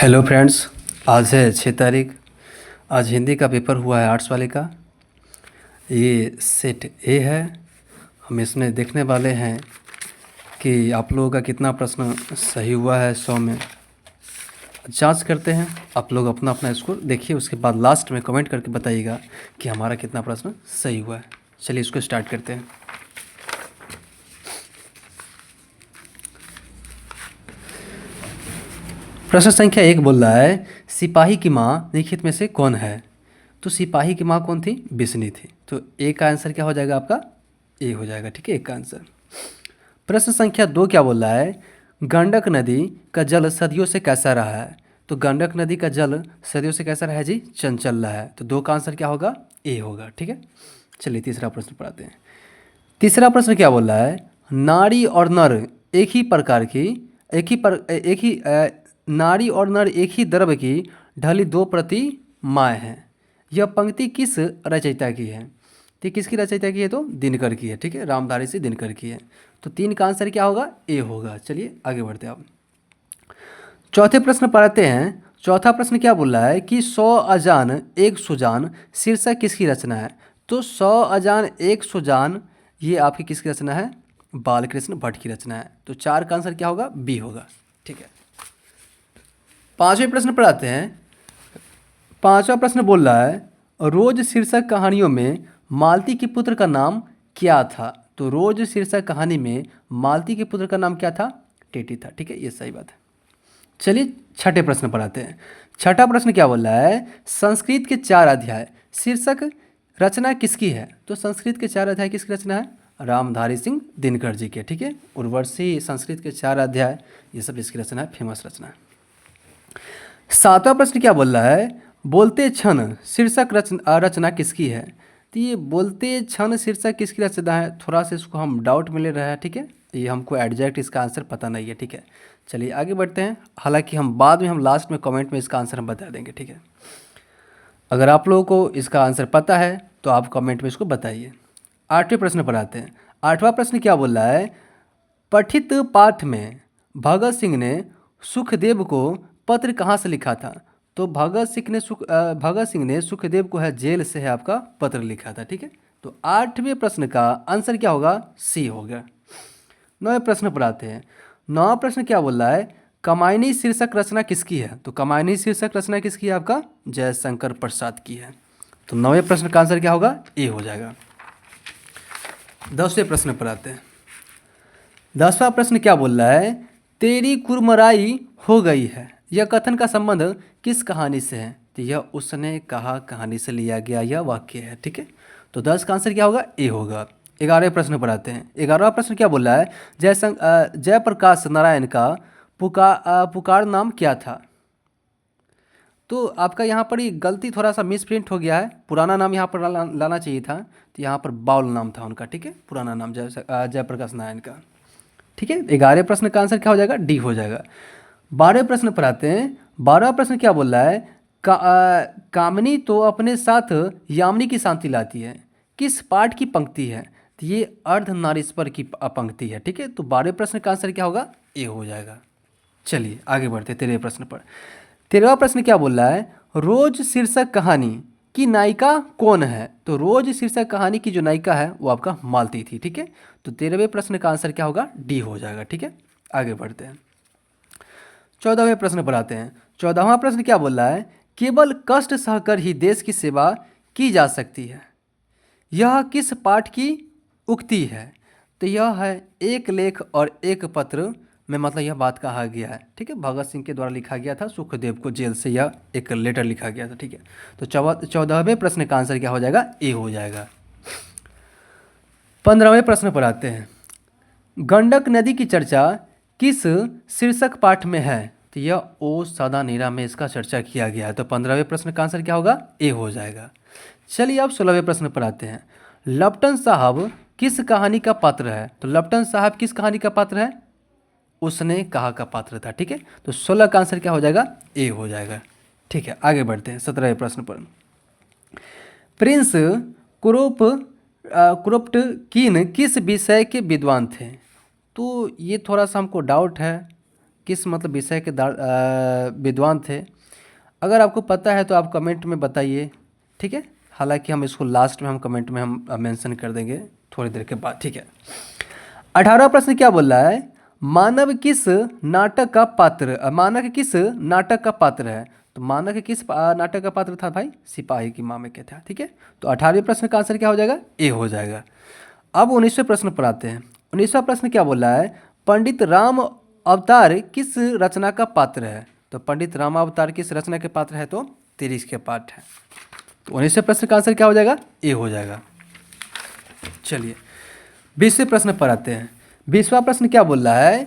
Hello friends, आज है 6 तारीख। आज हिंदी का पेपर हुआ है आर्ट्स वाले का। ये सेट ए है। हम इसमें देखने वाले हैं कि आप लोगों का कितना प्रश्न सही हुआ है 100 में। जांच करते हैं। आप लोग अपना अपना स्कोर देखिए, उसके बाद लास्ट में कमेंट करके बताइएगा कि हमारा कितना प्रश्न सही हुआ है। चलिए इसको स्टार्ट करते हैं। प्रश्न संख्या 1 बोल रहा है, सिपाही की माँ निम्नलिखित में से कौन है? तो सिपाही की माँ कौन थी? बिस्नी थी। तो ए का आंसर क्या हो जाएगा आपका? ए हो जाएगा। ठीक है, एक का आंसर। प्रश्न संख्या 2 क्या बोल रहा है, गंडक नदी का जल सदियों से कैसा रहा है? तो गंडक नदी का जल सदियों से कैसा रहा है जी? चंचल रहा है। तो 2 का आंसर क्या होगा? ए होगा। ठीक है, चलिए तीसरा प्रश्न पढ़ाते हैं। तीसरा प्रश्न क्या बोल रहा है, नारी और नर एक ही प्रकार की नारी और नर एक ही द्रव्य की ढली 2 प्रतिमाएँ हैं। यह पंक्ति किस रचयिता की है? तो किसकी रचयिता की है? तो दिनकर की है। ठीक है, रामधारी से दिनकर की है। तो 3 का आंसर क्या होगा? ए होगा। चलिए आगे बढ़ते हैं। अब चौथे प्रश्न पढ़ते हैं। चौथा प्रश्न क्या बोल रहा है कि 100 अजान एक सुजान शीर्षक किसकी रचना है? तो 100 अजान एक सुजान ये आपकी किसकी रचना है? बालकृष्ण भट्ट की रचना है। तो 4 का आंसर क्या होगा? बी होगा। ठीक है, पांचवें प्रश्न पढ़ाते हैं। पांचवा प्रश्न बोल रहा है, रोज शीर्षक कहानियों में मालती के पुत्र का नाम क्या था? तो रोज शीर्षक कहानी में मालती के पुत्र का नाम क्या था? टेटी था। ठीक है, ये सही बात है। चलिए छठे प्रश्न पढ़ाते हैं। छठा प्रश्न क्या बोल रहा है, संस्कृत के 4 अध्याय शीर्षक रचना किसकी है? तो संस्कृत के 4 अध्याय किसकी रचना है? रामधारी सिंह दिनकर जी के। ठीक है, उर्वशी संस्कृत के 4 अध्याय ये सब इसकी रचना है, फेमस रचना है। सातवां प्रश्न क्या बोल रहा है, बोलते क्षण शीर्षक रचना किसकी है? तो ये बोलते क्षण शीर्षक किसकी रचना है? थोड़ा सा इसको हम डाउट में ले रहे हैं। ठीक है, ये हमको एग्जैक्ट इसका आंसर पता नहीं है। ठीक है, चलिए आगे बढ़ते हैं। हालांकि हम बाद में हम लास्ट में कमेंट में इसका आंसर हम बता देंगे। ठीक है, अगर आप लोगों को इसका आंसर पता है तो आप कमेंट में इसको बताइए। आठवें प्रश्न पर आते हैं। आठवां प्रश्न क्या बोल रहा है, पठित पाठ में भगत सिंह ने सुखदेव को पत्र कहाँ से लिखा था? तो भगत सिंह ने सुखदेव को है जेल से है आपका पत्र लिखा था। ठीक है, तो 8वें प्रश्न का आंसर क्या होगा? सी होगा। 9वें प्रश्न पर आते हैं। 9वां प्रश्न क्या बोल रहा है, कमायनी शीर्षक रचना किसकी है? तो कमायनी शीर्षक रचना किसकी है? आपका जयशंकर प्रसाद की है। तो 9वें प्रश्न का आंसर क्या होगा? ए हो जाएगा। 10वें प्रश्न पर आते हैं। 10वां प्रश्न क्या बोल रहा है, तेरी कुरमराई हो गई है, यह कथन का संबंध किस कहानी से है? तो यह उसने कहा कहानी से लिया गया यह वाक्य है। ठीक है, तो 10 का आंसर क्या होगा? ए होगा। 11वें प्रश्न पर आते हैं। 11वां प्रश्न क्या बोल रहा है, जयप्रकाश नारायण का पुकार नाम क्या था? तो आपका यहाँ पर ये गलती थोड़ा सा मिस प्रिंट हो गया है, पुराना नाम यहाँ पर लाना चाहिए था। तो यहाँ पर बाउल नाम था उनका। ठीक है, पुराना नाम जयप्रकाश नारायण का। ठीक है, 11वें प्रश्न का आंसर क्या हो जाएगा? डी हो जाएगा। 12वें प्रश्न पर आते हैं। 12वां प्रश्न क्या बोल रहा है, कामनी तो अपने साथ यामिनी की शांति लाती है, किस पाठ की पंक्ति है? तो ये अर्धनारीश्वर की पंक्ति है। ठीक है, तो 12वें प्रश्न का आंसर क्या होगा? ए हो जाएगा। चलिए आगे बढ़ते 13वें प्रश्न पर। 13वां प्रश्न क्या बोल रहा है, रोज शीर्षक कहानी की नायिका कौन है? तो रोज शीर्षक कहानी की जो नायिका है वो आपका मालती थी। ठीक है, तो 13वें प्रश्न का आंसर क्या होगा? डी हो जाएगा। ठीक है, आगे बढ़ते हैं। 14वें प्रश्न पर आते हैं। 14वां प्रश्न क्या बोल रहा है, केवल कष्ट सहकर ही देश की सेवा की जा सकती है, यह किस पाठ की उक्ति है? तो यह है एक लेख और एक पत्र में, मतलब यह बात कहा गया है। ठीक है, भगत सिंह के द्वारा लिखा गया था सुखदेव को, जेल से यह एक लेटर लिखा गया था। ठीक है, तो 14वें प्रश्न का आंसर क्या हो जाएगा? ए हो जाएगा। 15वें प्रश्न पर आते हैं। गंडक नदी की चर्चा किस शीर्षक पाठ में है? तो यह ओ सदा नीरा में इसका चर्चा किया गया है। तो 15वें प्रश्न का आंसर क्या होगा? ए हो जाएगा। चलिए अब 16वें प्रश्न पर आते हैं। लपटन साहब किस कहानी का पात्र है? तो लपटन साहब किस कहानी का पात्र है? उसने कहा का पात्र था। ठीक है, तो 16 का आंसर क्या हो जाएगा? ए हो जाएगा। ठीक है, आगे बढ़ते हैं 17वें प्रश्न पर। प्रिंस क्रोप्टकिन किस विषय के विद्वान थे? तो ये थोड़ा सा हमको डाउट है, किस मतलब विषय के विद्वान थे? अगर आपको पता है तो आप कमेंट में बताइए, ठीक है। हालांकि हम इसको लास्ट में हम कमेंट में हम मेंशन कर देंगे थोड़ी देर के बाद, ठीक है। 18वां प्रश्न क्या बोल रहा है? मानव किस नाटक का पात्र मानव किस नाटक का पात्र है? तो मानव किस नाटक का पात्र था भाई? सिपाही की माँ में क्या था, ठीक है। तो 18वें प्रश्न का आंसर क्या हो जाएगा? ए हो जाएगा। अब 19वें प्रश्न पर आते हैं। 19वां प्रश्न क्या बोल रहा है? पंडित राम अवतार किस रचना का पात्र है? तो पंडित राम अवतार किस रचना के पात्र है? तो 23 के पाठ है। तो 19वें प्रश्न का आंसर क्या हो जाएगा? ए हो जाएगा। चलिए 20वें प्रश्न पर आते हैं। 20वां प्रश्न क्या बोल रहा है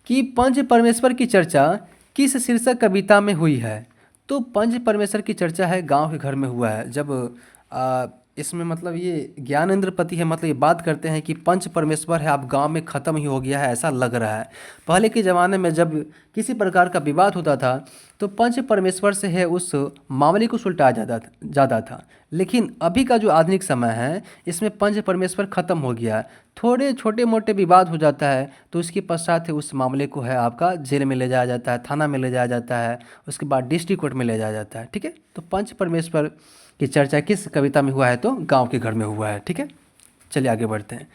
कि पंच परमेश्वर की चर्चा किस शीर्षक कविता में हुई है? तो पंच परमेश्वर की चर्चा है गांव के घर में हुआ है। जब इसमें मतलब ये ज्ञानेंद्र पति है, मतलब ये बात करते हैं कि पंच परमेश्वर है, अब गांव में ख़त्म ही हो गया है ऐसा लग रहा है। पहले के ज़माने में जब किसी प्रकार का विवाद होता था तो पंच परमेश्वर से है उस मामले को सुलटाया जाता था। लेकिन अभी का जो आधुनिक समय है इसमें पंच परमेश्वर ख़त्म हो गया है। थोड़े छोटे मोटे विवाद हो जाता है तो उसके पश्चात है उस मामले को है आपका जेल में ले जाया जाता है, थाना में ले जाया जाता है, उसके बाद डिस्ट्रिक्ट कोर्ट में ले जाया जाता है, ठीक है। तो पंच परमेश्वर की चर्चा किस कविता में हुआ है? तो गांव के घर में हुआ है, ठीक है। चलिए आगे बढ़ते हैं।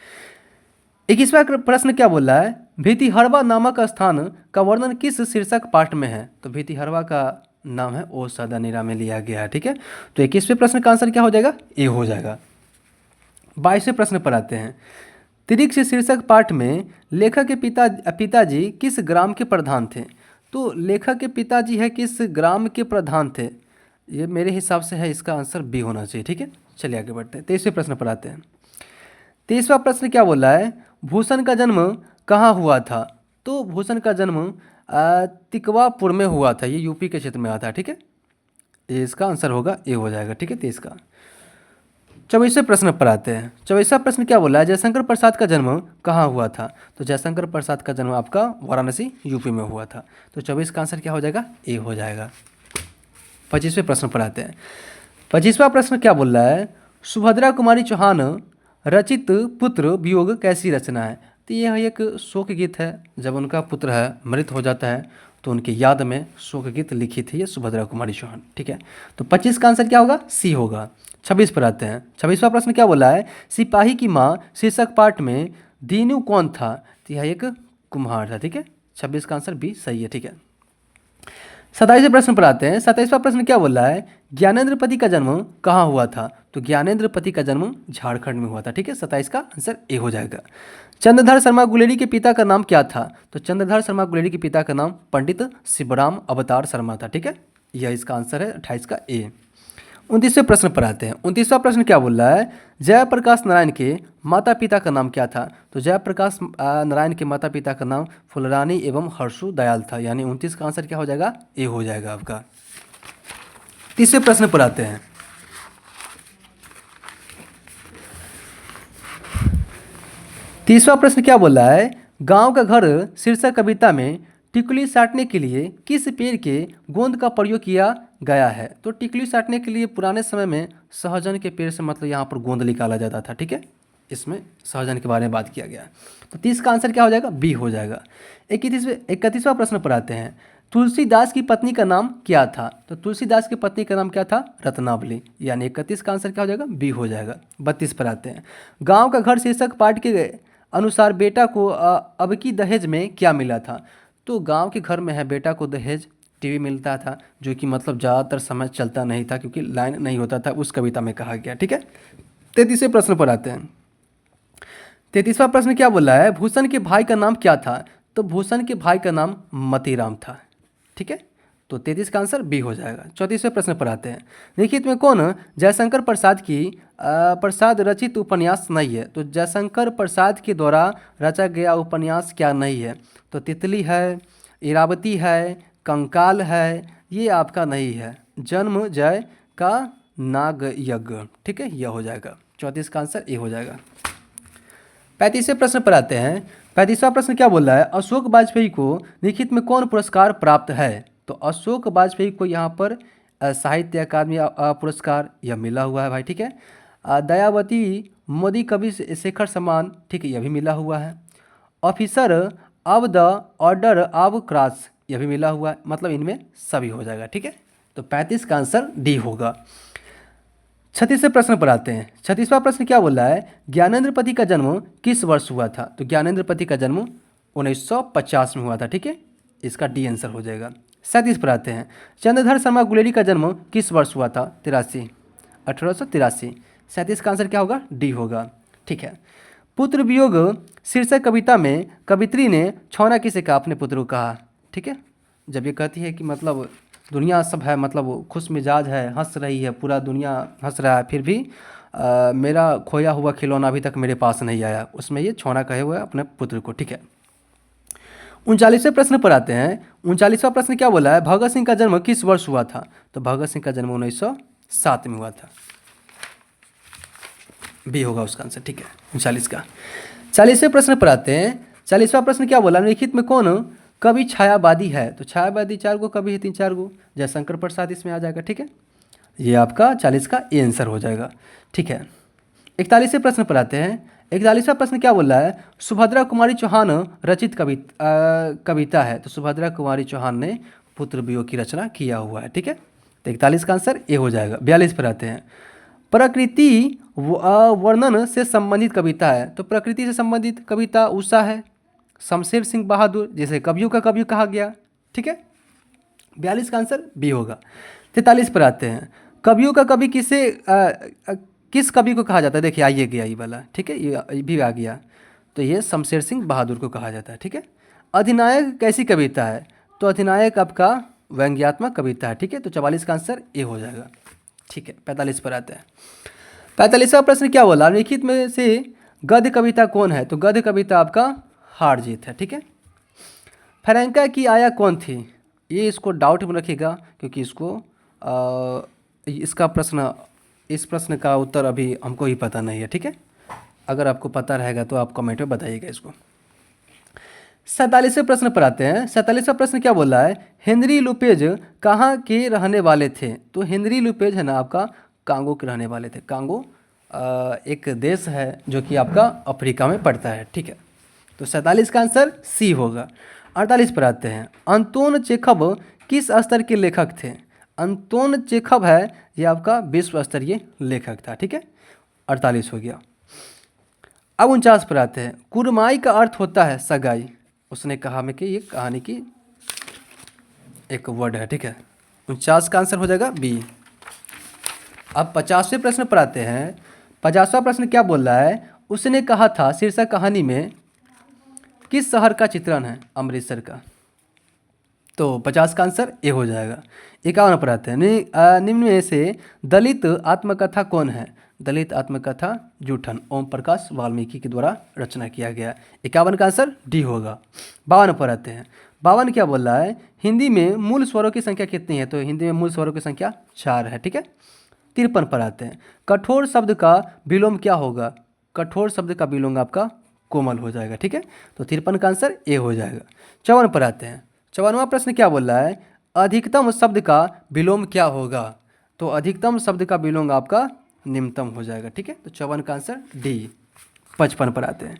21वां प्रश्न क्या बोल रहा है? भीतिहरवा नामक स्थान का वर्णन किस शीर्षक पाठ में है? तो भीतिहरवा का नाम है ओ सदनीरा में लिया गया है, ठीक है। तो 21वें प्रश्न का आंसर क्या हो जाएगा? ए हो जाएगा। 22वें प्रश्न पर आते हैं। तिरिक्ष शीर्षक पाठ में लेखक के पिताजी किस ग्राम के प्रधान थे? तो लेखक के पिताजी है किस ग्राम के प्रधान थे? ये मेरे हिसाब से है इसका आंसर बी होना चाहिए, ठीक है। चलिए आगे बढ़ते हैं। 23वें प्रश्न पर आते हैं। 23वां प्रश्न क्या बोल रहा है? भूषण का जन्म कहाँ हुआ था? तो भूषण का जन्म तिकवापुर में हुआ था, ये यूपी के क्षेत्र में आता है, ठीक है। ये इसका आंसर होगा, ए हो जाएगा, ठीक है 23 का। 24वें प्रश्न पर आते हैं। 24वां प्रश्न क्या बोला है? जयशंकर प्रसाद का जन्म कहाँ हुआ था? तो जयशंकर प्रसाद का जन्म आपका वाराणसी यूपी में हुआ था। तो 24 का आंसर क्या हो जाएगा? ए हो जाएगा। 25वें प्रश्न पर आते हैं। 25वां प्रश्न क्या बोल रहा है? सुभद्रा कुमारी चौहान रचित पुत्र वियोग कैसी रचना है? तो यह एक शोक गीत है। जब उनका पुत्र है मृत हो जाता है तो उनकी याद में शोक गीत लिखी थी ये सुभद्रा कुमारी चौहान, ठीक है। तो 25 का आंसर क्या होगा? सी होगा। 26 पर आते हैं। 26वां प्रश्न क्या बोला है? सिपाही की माँ शीर्षक पाठ में दीनू कौन था? तो यह एक कुम्हार था, ठीक है। 26 का आंसर बी सही है, ठीक है। 27वें प्रश्न पर आते हैं। 27वां प्रश्न क्या बोल रहा है? ज्ञानेंद्र पति का जन्म कहाँ हुआ था? तो ज्ञानेंद्र पति का जन्म झारखंड में हुआ था, ठीक है। 27 का आंसर ए हो जाएगा। चंद्रधर शर्मा गुलेरी के पिता का नाम क्या था? तो चंद्रधर शर्मा गुलेरी के पिता का नाम पंडित शिवराम अवतार शर्मा था, ठीक है। यह इसका आंसर है 28 का ए। 29वें प्रश्न पर आते हैं। 29वां प्रश्न क्या बोल रहा है? जयप्रकाश नारायण के माता पिता का नाम क्या था? तो जयप्रकाश नारायण के माता पिता का नाम फुलरानी एवं हर्षु दयाल था, यानी 29 का आंसर क्या हो जाएगा? ए हो जाएगा आपका। 30वें प्रश्न पर आते हैं। 30वां प्रश्न क्या बोल रहा है? गांव का घर शीर्षक कविता में टिकुली साटने के लिए किस पेड़ के गोंद का प्रयोग किया गया है? तो टिकुली साटने के लिए पुराने समय में सहजन के पेड़ से मतलब यहाँ पर गोंद निकाला जाता था, ठीक है। इसमें सहजन के बारे में बात किया गया। तो 30 का आंसर क्या हो जाएगा? बी हो जाएगा। 31वां प्रश्न पर आते हैं। तुलसीदास की पत्नी का नाम क्या था? तो तुलसीदास की पत्नी का नाम क्या था? रत्नावली, यानी 31 का आंसर क्या हो जाएगा? बी हो जाएगा। 32 पर आते हैं। गाँव का घर शीर्षक पाठ के अनुसार बेटा को अब की दहेज में क्या मिला था? तो गांव के घर में है बेटा को दहेज टीवी मिलता था, जो कि मतलब ज़्यादातर समय चलता नहीं था क्योंकि लाइन नहीं होता था, उस कविता में कहा गया, ठीक है। 33वें प्रश्न पर आते हैं। 33वां प्रश्न क्या बोला है? भूषण के भाई का नाम क्या था? तो भूषण के भाई का नाम मतीराम था, ठीक है। तो 33 का आंसर बी हो जाएगा। 34वें प्रश्न पर आते हैं। देखिए इसमें कौन जयशंकर प्रसाद की प्रसाद रचित उपन्यास नहीं है? तो जयशंकर प्रसाद के द्वारा रचा गया उपन्यास क्या नहीं है? तो तितली है, इरावती है, कंकाल है, ये आपका नहीं है। जन्म जय का नाग यज्ञ, ठीक है, यह हो जाएगा। 34 का आंसर ए हो जाएगा। 35वें प्रश्न पर आते हैं। 35वां प्रश्न क्या बोल रहा है? अशोक वाजपेयी को लिखित में कौन पुरस्कार प्राप्त है? तो अशोक वाजपेयी को यहाँ पर साहित्य अकादमी पुरस्कार यह मिला हुआ है भाई, ठीक है। दयावती मोदी कवि शेखर सम्मान, ठीक है, यह भी मिला हुआ है। ऑफिसर अब द ऑर्डर ऑफ क्रॉस, यह भी मिला हुआ है, मतलब इनमें सभी हो जाएगा। ठीक है, तो 35 का आंसर डी होगा। 36वें प्रश्न पर आते हैं। 36वां प्रश्न क्या बोल रहा है, ज्ञानेंद्रपति का जन्म किस वर्ष हुआ था? तो ज्ञानेंद्रपति का जन्म 1950 में हुआ था। ठीक है, इसका डी आंसर हो जाएगा। 37 पर आते हैं। चंद्रधर शर्मा गुलेरी का जन्म किस वर्ष हुआ था? 1883। 37 का आंसर क्या होगा? डी होगा। ठीक है, पुत्र वियोग शीर्षक कविता में कवित्री ने छौना किसे कहा? अपने पुत्र को कहा। ठीक है, जब ये कहती है कि मतलब दुनिया सब है, मतलब वो खुश मिजाज है, हंस रही है, पूरा दुनिया हंस रहा है, फिर भी मेरा खोया हुआ खिलौना अभी तक मेरे पास नहीं आया, उसमें ये छौना कहे हुए अपने पुत्र को। ठीक है, 39वें प्रश्न पर आते हैं। 39वां प्रश्न क्या बोला है, भगत सिंह का जन्म किस वर्ष हुआ था? तो भगत सिंह का जन्म 1907 में हुआ था। बी होगा उसका आंसर। ठीक है, 39 का। 40वें प्रश्न पर आते हैं। 40वां प्रश्न क्या बोला, निम्नलिखित में कौन कवि छायावादी है? तो छायावादी 4 गो कवि है, 3-4 गो, जयशंकर प्रसाद इसमें आ जाएगा। ठीक है, ये आपका 40 का ए आंसर हो जाएगा। ठीक है, 41वें प्रश्न पर आते हैं। 41वां प्रश्न क्या बोल रहा है, सुभद्रा कुमारी चौहान रचित कविता है? तो सुभद्रा कुमारी चौहान ने पुत्र वियोग की रचना किया हुआ है। ठीक है, तो 41 का आंसर ए हो जाएगा। 42 पर आते हैं। प्रकृति वर्णन से संबंधित कविता है? तो प्रकृति से संबंधित कविता उषा है, शमशेर सिंह बहादुर, जिसे कवियों का कवि कहा गया। ठीक है, 42 का आंसर बी होगा। 43 पर आते हैं। कवियों का कवि किस कवि को कहा जाता है? देखिए आइए गया ये वाला। ठीक है, ये भी आ गया, तो ये शमशेर सिंह बहादुर को कहा जाता है। ठीक है, अधिनायक कैसी कविता है? तो अधिनायक आपका व्यंग्यात्मक कविता है। ठीक है, तो 44 का आंसर ए हो जाएगा। ठीक है, 45 पर आते हैं। 45वां प्रश्न क्या बोला, लिखित में से गद्य कविता कौन है? तो गद्य कविता आपका हार जीत है। ठीक है, फ्रैंका की आया कौन थी? ये इसको डाउट में रखिएगा, क्योंकि इस प्रश्न का उत्तर अभी हमको ही पता नहीं है। ठीक है, अगर आपको पता रहेगा तो आप कमेंट में बताइएगा इसको। 47वें प्रश्न पर आते हैं। 47वां प्रश्न क्या बोल रहा है, हेनरी लुपेज कहाँ के रहने वाले थे? तो हेनरी लुपेज है ना आपका कांगो के रहने वाले थे। कांगो एक देश है जो कि आपका अफ्रीका में पड़ता है। ठीक है, तो 47 का आंसर सी होगा। 48 पर आते हैं। अंतोन चेखव किस स्तर के लेखक थे? अंतोन चेखव है ये आपका विश्व स्तरीय लेखक था। ठीक है, 48 हो गया। अब 49 पर आते हैं। कुरमाई का अर्थ होता है सगाई। उसने कहा में कि ये कहानी की एक वर्ड है। ठीक है, 49 का आंसर हो जाएगा बी। अब 50वें प्रश्न पर आते हैं। 50वां प्रश्न क्या बोल रहा है, उसने कहा था शीर्षक कहानी में किस शहर का चित्रण है? अमृतसर का। तो 50 का आंसर ए हो जाएगा। 51 पर आते हैं। निम्न में से दलित आत्मकथा कौन है? दलित आत्मकथा जूठन ओम प्रकाश वाल्मीकि के द्वारा रचना किया गया। 51 का आंसर डी होगा। 52 पर आते हैं। 52 क्या बोल रहा है, हिंदी में मूल स्वरों की संख्या कितनी है? तो हिंदी में मूल स्वरों की संख्या 4 है। ठीक है, 53 पर आते हैं। कठोर शब्द का विलोम क्या होगा? कठोर शब्द का विलोम आपका कोमल हो जाएगा। ठीक है, तो 53 का आंसर ए हो जाएगा। 54 पर आते हैं। 54वां प्रश्न क्या बोल रहा है, अधिकतम शब्द का विलोम क्या होगा? तो अधिकतम शब्द का विलोम आपका निम्नतम हो जाएगा। ठीक है, तो 54 का आंसर डी। 55 पर आते हैं।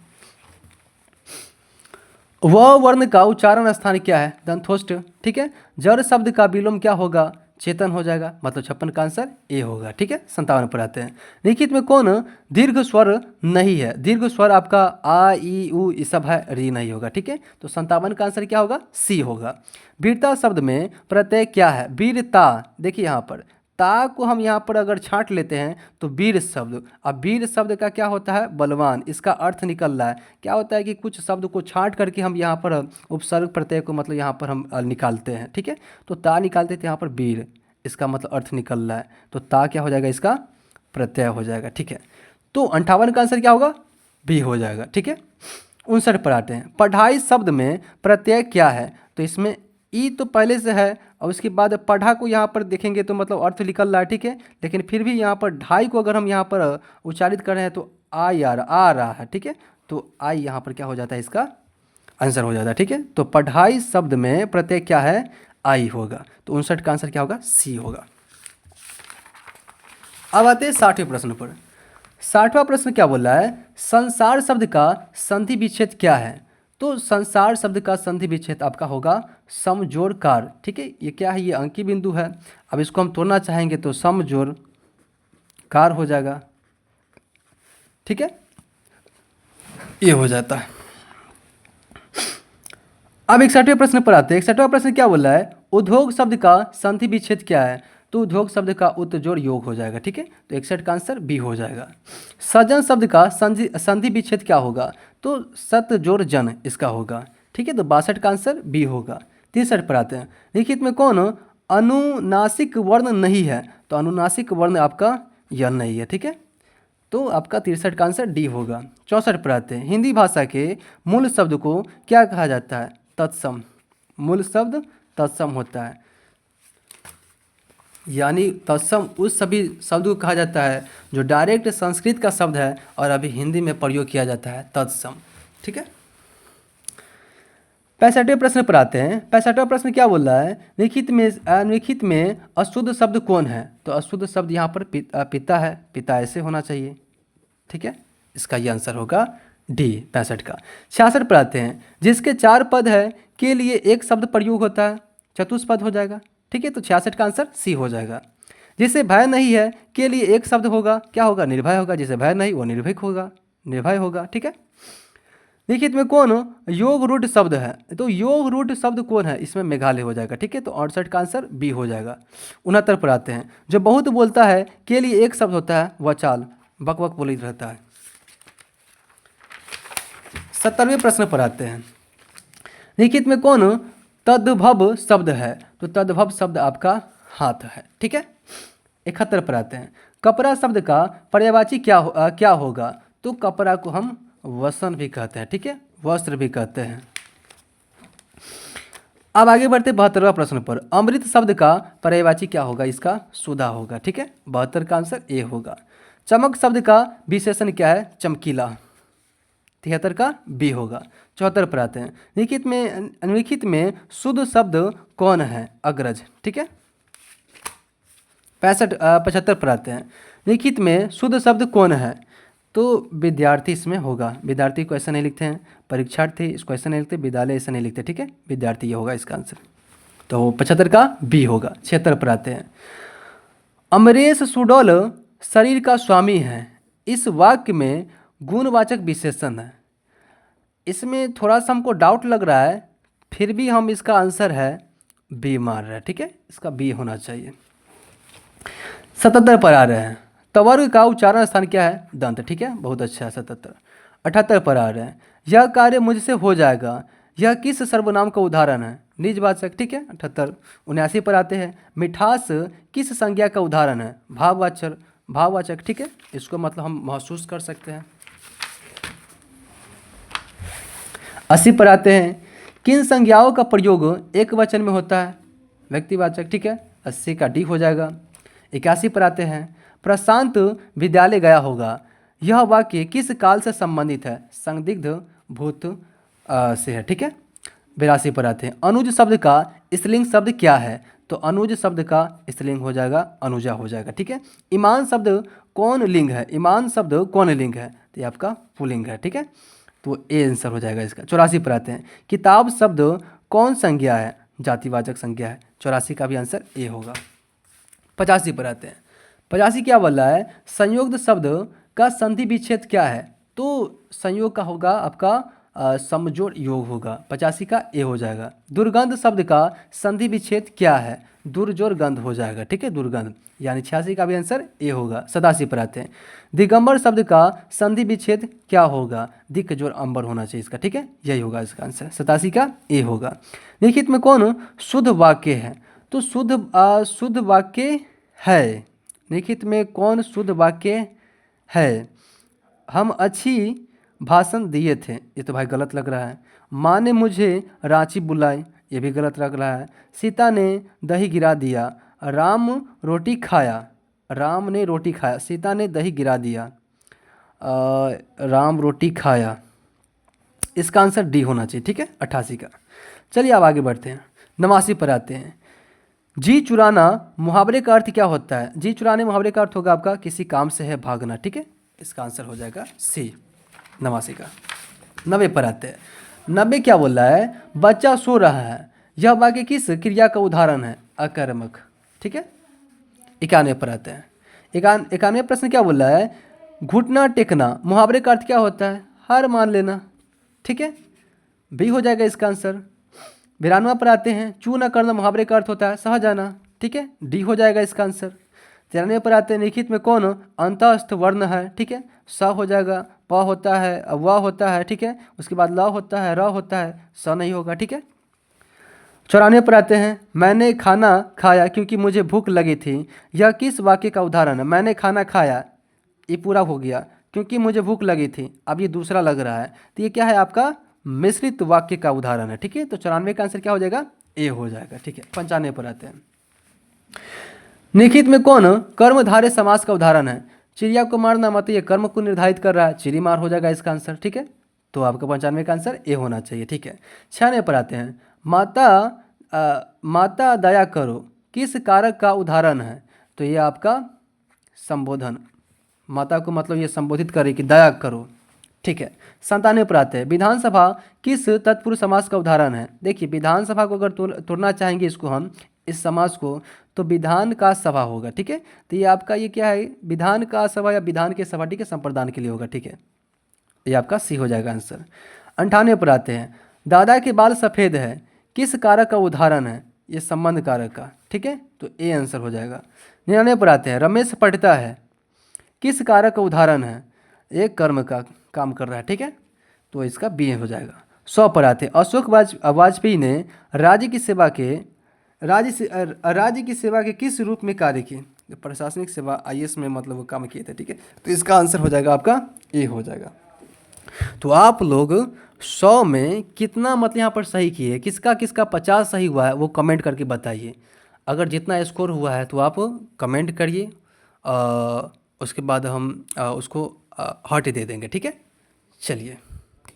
वह वर्ण का उच्चारण स्थान क्या है? दंतोष्ठ। ठीक है, जड़ शब्द का विलोम क्या होगा? चेतन हो जाएगा, मतलब 56 का आंसर ए होगा। ठीक है, 57 पर आते हैं। लिखित में कौन दीर्घ स्वर नहीं है? दीर्घ स्वर आपका आ ई उ ये सब है, री नहीं होगा। ठीक है, तो 57 का आंसर क्या होगा? सी होगा। वीरता शब्द में प्रत्यय क्या है? वीरता। देखिए यहाँ पर ता को हम यहाँ पर अगर छांट लेते हैं तो वीर शब्द। अब वीर शब्द का क्या होता है? बलवान। इसका अर्थ निकल रहा है क्या होता है कि कुछ शब्द को छांट करके हम यहाँ पर उपसर्ग प्रत्यय को मतलब यहाँ पर हम निकालते हैं। ठीक है, तो ता निकालते थे यहाँ पर वीर, इसका मतलब अर्थ निकल रहा है, तो ता क्या हो जाएगा? इसका प्रत्यय हो जाएगा। ठीक है, तो 58 का आंसर क्या होगा? बी हो जाएगा। ठीक है, 59 पर आते हैं। पढ़ाई शब्द में प्रत्यय क्या है? तो इसमें ई तो पहले से है, और उसके बाद पढ़ा को यहाँ पर देखेंगे तो मतलब अर्थ निकल रहा है। ठीक है, लेकिन फिर भी यहाँ पर ढाई को अगर हम यहाँ पर उच्चारित कर रहे हैं तो आई आ रहा है। ठीक है, तो आई यहाँ पर क्या हो जाता है? इसका आंसर हो जाता है। ठीक है, तो पढ़ाई शब्द में प्रत्यय क्या है? आई होगा। तो 59 का आंसर क्या होगा? सी होगा। अब आते हैं 60वें प्रश्न पर। 60वां प्रश्न क्या बोल रहा है, संसार शब्द का संधि विच्छेद क्या है? तो संसार शब्द का संधि विच्छेद आपका होगा समजोड़ कार। ठीक है, ये क्या है, ये अंकी बिंदु है। अब इसको हम तोड़ना चाहेंगे तो समजोड़ कार हो जाएगा। ठीक है, ये हो जाता है। अब 61वें प्रश्न पर आते हैं। 61वां प्रश्न क्या बोल रहा है, उद्योग शब्द का संधि विच्छेद क्या है। तो उद्योग शब्द का उत्तजोड़ योग हो जाएगा। ठीक है, तो 61 का आंसर बी हो जाएगा। सजन शब्द का संधि विच्छेद क्या होगा, तो सत जोड़ जन इसका होगा। ठीक है, तो 62 का आंसर बी होगा। 63 पर आते हैं। लिखित में कौन अनुनासिक वर्ण नहीं है, तो अनुनासिक वर्ण आपका यह नहीं है। ठीक है, तो आपका 63 का आंसर डी होगा। 64 पर आते हैं। हिंदी भाषा के मूल शब्द को क्या कहा जाता है, तत्सम। मूल शब्द तत्सम होता है, यानी तत्सम उस सभी शब्द को कहा जाता है जो डायरेक्ट संस्कृत का शब्द है और अभी हिंदी में प्रयोग किया जाता है, तत्सम। ठीक है, 65वें प्रश्न पर आते हैं। 65वां प्रश्न क्या बोल रहा है, लिखित में अशुद्ध शब्द कौन है। तो अशुद्ध शब्द यहाँ पर पिता है, पिता ऐसे होना चाहिए। ठीक है, इसका ये आंसर होगा डी 65 का। 66 पर आते हैं। जिसके 4 पद है के लिए एक शब्द प्रयोग होता है, चतुष्पद हो जाएगा। ठीक है, तो 66 का आंसर सी हो जाएगा। जिसे भय नहीं है के लिए एक शब्द होगा, क्या होगा, निर्भय होगा। जिसे भय नहीं वो निर्भीक होगा, निर्भय होगा। ठीक है, लिखित में कौन योग रूढ़ शब्द है, तो योग रूढ़ शब्द कौन है, इसमें मेघालय हो जाएगा। ठीक है, तो 68 का आंसर बी हो जाएगा। 69 पर आते हैं। जो बहुत बोलता है के लिए एक शब्द होता है, वह चाल, बक बक बोली रहता है। 70वें प्रश्न पर आते हैं। लिखित में कौन तद्भव शब्द है, तो तद्भव शब्द आपका हाथ है। ठीक है, 71 पर आते हैं। कपड़ा शब्द का पर्यायवाची क्या होगा, तो कपड़ा को हम वसन भी कहते हैं। ठीक है, वस्त्र भी कहते हैं। अब आगे बढ़ते 72वां प्रश्न पर। अमृत शब्द का पर्यायवाची क्या होगा, इसका सुधा होगा। ठीक है, 72 का आंसर ए होगा। चमक शब्द का विशेषण क्या है, चमकीला, 73 का बी होगा। 74 पर आते हैं। निम्नलिखित में शुद्ध शब्द कौन है, अग्रज। ठीक है, 75 पर आते हैं। लिखित में शुद्ध शब्द कौन है, तो विद्यार्थी इसमें होगा। विद्यार्थी को ऐसा नहीं लिखते हैं, परीक्षार्थी इसको ऐसा नहीं लिखते, विद्यालय ऐसा नहीं लिखते। ठीक है, विद्यार्थी ये होगा इसका आंसर, तो 75 का बी होगा। 76 पर आते हैं। अमरेश सुडौल शरीर का स्वामी है, इस वाक्य में गुणवाचक विशेषण है। इसमें थोड़ा सा हमको डाउट लग रहा है, फिर भी हम इसका आंसर है बी मार रहे हैं। ठीक है, इसका बी होना चाहिए। 77 पर आ रहे हैं। तवर्ग का उच्चारण स्थान क्या है, दंत। ठीक है, बहुत अच्छा है। 77 78 पर आ रहे हैं। यह कार्य मुझसे हो जाएगा, यह किस सर्वनाम का उदाहरण है, निजवाचक। ठीक है, 78 79 पर आते हैं। मिठास किस संज्ञा का उदाहरण है, भाववाचक। ठीक है, इसको मतलब हम महसूस कर सकते हैं। 80 पर आते हैं। किन संज्ञाओं का प्रयोग एक वचन में होता है, व्यक्तिवाचक। ठीक है, 80 का डी हो जाएगा। 81 पर आते हैं। प्रशांत विद्यालय गया होगा, यह वाक्य किस काल से संबंधित है, संदिग्ध भूत से है। ठीक है, 82 पर आते हैं। अनुज शब्द का स्त्रीलिंग शब्द क्या है, तो अनुज शब्द का स्त्रीलिंग हो जाएगा, अनुजा हो जाएगा। ठीक है, ईमान शब्द कौन लिंग है, ईमान शब्द कौन लिंग है, तो ये आपका पुल्लिंग है। ठीक है, तो ए आंसर हो जाएगा इसका। 84 पर आते हैं। किताब शब्द कौन संज्ञा है, जातिवाचक संज्ञा है, 84 का भी आंसर ए होगा। 85 पर आते हैं। 85 क्या बोल रहा है, संयोग्य शब्द का संधि विच्छेद क्या है, तो संयोग का होगा आपका समजोड़ योग होगा। 85 का ए हो जाएगा। दुर्गंध शब्द का संधि विच्छेद क्या है, दुर्जोड़ गंध हो जाएगा। ठीक है, दुर्गंध, यानी 86 का भी आंसर ए होगा। 87 पर आते हैं। दिगंबर शब्द का संधि विच्छेद क्या होगा, दिक जोड़ अंबर होना चाहिए इसका। ठीक है, यही होगा इसका आंसर, 87 का ए होगा। लिखित में कौन शुद्ध वाक्य है, तो शुद्ध वाक्य है। लिखित में कौन शुद्ध वाक्य है, हम अच्छी भाषण दिए थे, ये तो भाई गलत लग रहा है। माँ ने मुझे रांची बुलाई, ये भी गलत लग रहा है। सीता ने दही गिरा दिया, राम रोटी खाया, राम ने रोटी खाया, सीता ने दही गिरा दिया, राम रोटी खाया, इसका आंसर डी होना चाहिए। ठीक है, 88 का। चलिए अब आगे बढ़ते हैं। 89 पर आते हैं। जी चुराना मुहावरे का अर्थ क्या होता है, जी चुराने मुहावरे का अर्थ होगा आपका किसी काम से है भागना। ठीक है, इसका आंसर हो जाएगा सी, 89 का। 90 पर आते हैं। 90 क्या बोल रहा है, बच्चा सो रहा है। यह वाक्य किस क्रिया का उदाहरण है, अकर्मक। ठीक है, 91 पर आते हैं। 91 प्रश्न क्या बोल रहा है, घुटना टेकना मुहावरे का अर्थ क्या होता है, हार मान लेना। ठीक है, बी हो जाएगा इसका आंसर। 92 पर आते हैं, चू न करना मुहावरे का अर्थ होता है सह जाना। ठीक है, डी हो जाएगा इसका आंसर। 93 पर आते हैं, लिखित में कौन अंतस्थ वर्ण है। ठीक है, स हो जाएगा, प होता है, व होता है। ठीक है, उसके बाद ल होता है, र होता है, स नहीं होगा। ठीक है, 94 पर आते हैं, मैंने खाना खाया क्योंकि मुझे भूख लगी थी। यह किस वाक्य का उदाहरण है, मैंने खाना खाया, ये पूरा हो गया, क्योंकि मुझे भूख लगी थी, अब ये दूसरा लग रहा है, तो ये क्या है आपका मिश्रित वाक्य का उदाहरण है। ठीक है, तो 94 का आंसर क्या हो जाएगा, ए हो जाएगा। ठीक है, 95 पर आते हैं, निखित में कौन कर्मधारय समास का उदाहरण है। चिड़िया को मारना मतलब ये कर्म को निर्धारित कर रहा है, चिड़ी मार हो जाएगा इसका आंसर। ठीक है, तो आपका 95 का आंसर ए होना चाहिए। ठीक है, 96 पर आते हैं, माता दया करो किस कारक का उदाहरण है, तो ये आपका संबोधन, माता को मतलब ये संबोधित करे कि दया करो। ठीक है, 97 पर आते हैं, विधानसभा किस तत्पुरुष समास का उदाहरण है। देखिए विधानसभा को अगर तोड़ना चाहेंगे इसको हम, इस समास को, तो विधान का सभा होगा। ठीक है, तो ये आपका ये क्या है, विधान का सभा या विधान के सभा। ठीक है, संप्रदान के लिए होगा। ठीक है, ये आपका सी हो जाएगा आंसर। 98 पर आते हैं, दादा के बाल सफ़ेद है किस कारक का उदाहरण है, ये संबंध कारक का। ठीक है, तो ए आंसर हो जाएगा। 99 पर आते हैं, रमेश पढ़ता है किस कारक का उदाहरण है, एक कर्म का काम कर रहा है। ठीक है, तो इसका बी हो जाएगा। 100 पर आते हैं, अशोक वाजपेयी ने राज्य की सेवा के किस रूप में कार्य किए, प्रशासनिक सेवा आईएएस में मतलब वो काम किए थे। ठीक है, तो इसका आंसर हो जाएगा आपका ए हो जाएगा। तो आप लोग 100 में कितना मतलब यहाँ पर सही किए, किसका किसका 50 सही हुआ है वो कमेंट करके बताइए। अगर जितना स्कोर हुआ है तो आप कमेंट करिए, उसके बाद हम उसको हार्ट दे देंगे। ठीक है, चलिए।